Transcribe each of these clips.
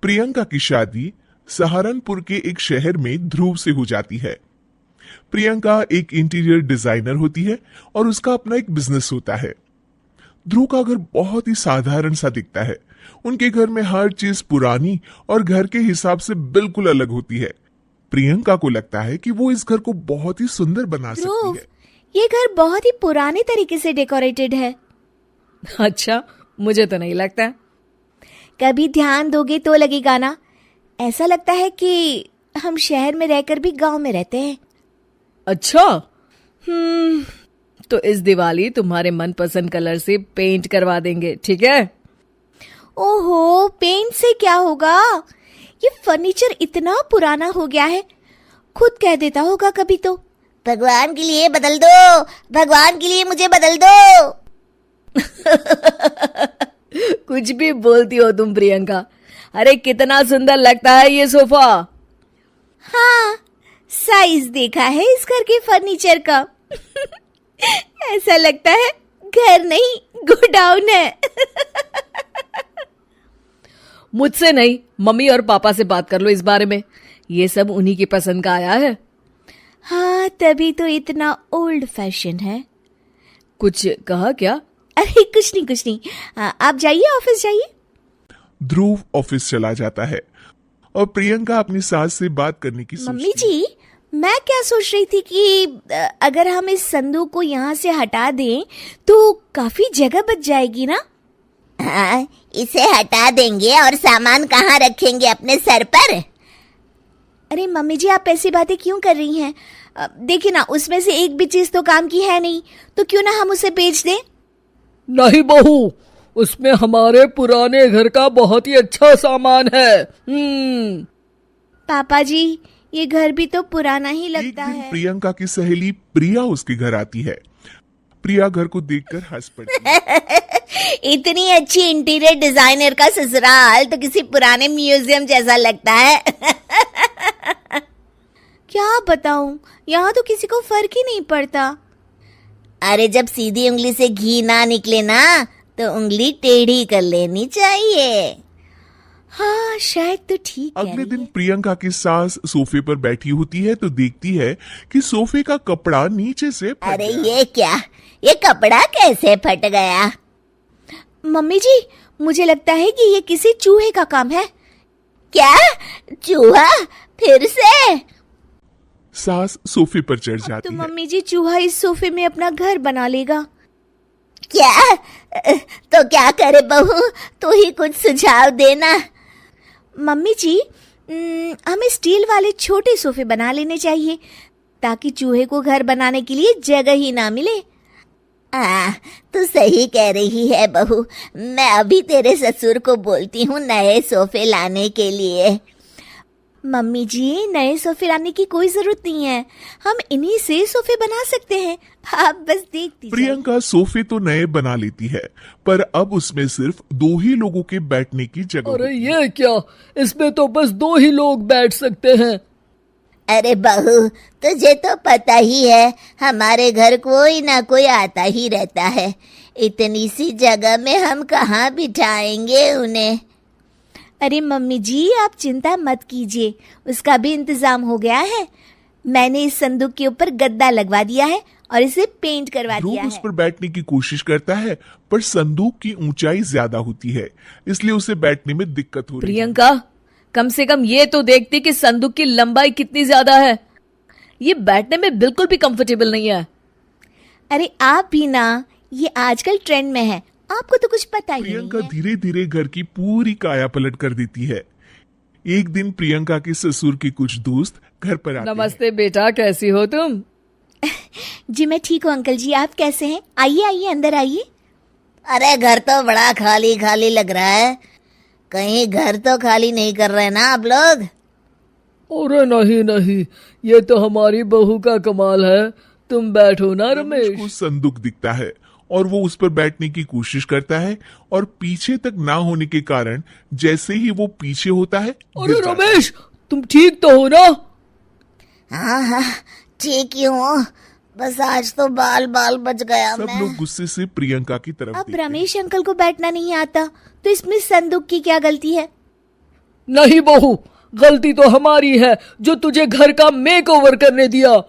प्रियंका की शादी सहारनपुर के एक शहर में ध्रुव से हो जाती है। प्रियंका एक इंटीरियर डिजाइनर होती है और उसका अपना एक बिजनेस होता है। ध्रुव का घर बहुत ही साधारण सा दिखता है। उनके घर में हर चीज पुरानी और घर के हिसाब से बिल्कुल अलग होती है। प्रियंका को लगता है कि वो इस घर को बहुत ही सुंदर बना सकती है। ये घर बहुत ही पुराने तरीके से डेकोरेटेड है। अच्छा, मुझे तो नहीं लगता। कभी ध्यान दोगे तो लगेगा ना। ऐसा लगता है कि हम शहर में रहकर भी गांव में रहते हैं। अच्छा, तो इस दिवाली तुम्हारे मनपसंद कलर से पेंट करवा देंगे, ठीक है? ओहो, पेंट से क्या होगा? ये फर्नीचर इतना पुराना हो गया है, खुद कह देता होगा कभी तो, भगवान के लिए बदल दो, भगवान के लिए मुझे बदल दो। कुछ भी बोलती हो तुम प्रियंका। अरे कितना सुंदर लगता है ये सोफा। हाँ, साइज देखा है इस घर के फर्नीचर का। ऐसा लगता है घर नहीं गोडाउन है। मुझसे नहीं, मम्मी और पापा से बात कर लो इस बारे में। ये सब उन्हीं की पसंद का आया है। हाँ, तभी तो इतना ओल्ड फैशन है। कुछ कहा क्या? अरे कुछ नहीं। आप जाइए, ऑफिस जाइए। ध्रुव ऑफिस चला जाता है और प्रियंका अपनी सास से बात करने की मम्मी जी, मैं क्या सोच रही थी कि अगर हम इस संदूक को यहाँ से हटा दें तो काफी जगह बच जाएगी ना। हाँ, इसे हटा देंगे और सामान कहाँ रखेंगे? अपने सर पर? अरे मम्मी जी, आप ऐसी बातें क्यों कर रही हैं? देखिए ना, उसमें से एक भी चीज तो काम की है नहीं, तो क्यों ना हम उसे बेच दें। नहीं बहू, उसमें हमारे पुराने घर का बहुत ही अच्छा सामान है। पापा जी, ये घर भी तो पुराना ही लगता है। प्रियंका की सहेली प्रिया उसके घर आती है। प्रिया घर को देखकर हंस पड़ती है। इतनी अच्छी इंटीरियर डिजाइनर का ससुराल तो किसी पुराने म्यूजियम जैसा लगता है। क्या बताऊं, यहाँ तो किसी को फर्क ही नहीं पड़ता। अरे जब सीधी उंगली से घी ना निकले ना, तो उंगली टेढ़ी कर लेनी चाहिए। हाँ, शायद तो ठीक है। अगले दिन प्रियंका की सास सोफे पर बैठी होती है तो देखती है कि सोफे का कपड़ा नीचे से फट अरे गया। ये क्या? ये कपड़ा कैसे फट गया? मम्मी जी, मुझे लगता है कि ये किसी चूहे का काम है। क्या? चूहा? फिर से? सास सोफे पर चढ़ जाती तो है। मम्मी जी, चूहा इस सोफे में अपना घर बना लेगा। क्या? तो क्या करे बहू? तू ही कुछ सुझाव देना। मम्मी जी, हमें स्टील वाले छोटे सोफे बना लेने चाहिए ताकि चूहे को घर बनाने के लिए जगह ही ना मिले। तू सही कह रही है बहू। मैं अभी तेरे ससुर को बोलती हूँ नए सोफे लाने के लिए। मम्मी जी, नए सोफे लाने की कोई जरूरत नहीं है, हम इन्हीं से सोफे बना सकते हैं। आप बस देखती प्रियंका सोफे तो नए बना लेती है, पर अब उसमें सिर्फ 2 ही लोगों के बैठने की जगह अरे होती है। ये क्या? इसमें तो बस 2 ही लोग बैठ सकते हैं। अरे बहू, तुझे तो पता ही है, हमारे घर कोई ना कोई आता ही रहता है। इतनी सी जगह में हम कहाँ बिठाएंगे उन्हें? अरे मम्मी जी, आप चिंता मत कीजिए, उसका भी इंतजाम हो गया है। मैंने इस संदूक के ऊपर गद्दा लगवा दिया है और इसे पेंट करवा दिया है। उस पर बैठने की कोशिश करता है, पर संदूक की ऊंचाई ज्यादा होती है, इसलिए उसे बैठने में दिक्कत हो रही है। प्रियंका, कम से कम ये तो देखती कि संदूक की लंबाई कितनी ज्यादा है। ये बैठने में बिल्कुल भी कंफर्टेबल नहीं है। अरे आप भी ना, ये आजकल ट्रेंड में है, आपको तो कुछ पता ही नहीं प्रियंका है। धीरे धीरे घर की पूरी काया पलट कर देती है। एक दिन प्रियंका के ससुर के कुछ दोस्त घर पर आते नमस्ते बेटा, कैसी हो तुम? जी मैं ठीक हूँ अंकल जी, आप कैसे हैं? आइए आइए, अंदर आइए। अरे घर तो बड़ा खाली खाली लग रहा है। कहीं घर तो खाली नहीं कर रहे ना आप लोग? अरे नहीं, ये तो हमारी बहू का कमाल है। तुम बैठो ना रमेश रमेश। को संदूक दिखता है और वो उस पर बैठने की कोशिश करता है, और पीछे तक ना होने के कारण जैसे ही वो पीछे होता है, अरे गिर जाता है। रमेश, तुम ठीक तो हो ना? हाँ, ठीक ही हूँ। बस आज तो बाल बच गया। सब लोग गुस्से से प्रियंका की तरफ अब देखते हैं। रमेश अंकल को बैठना नहीं आता तो इसमें संदूक की क्या गलती है? नहीं बहू, गलती तो हमारी है जो तुझे घर का मेकओवर करने दिया।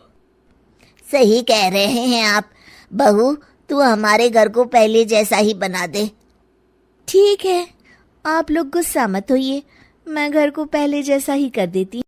सही कह रहे हैं आप। बहू, तू हमारे घर को पहले जैसा ही बना दे। ठीक है, आप लोग गुस्सा मत होइए, मैं घर को पहले जैसा ही कर देती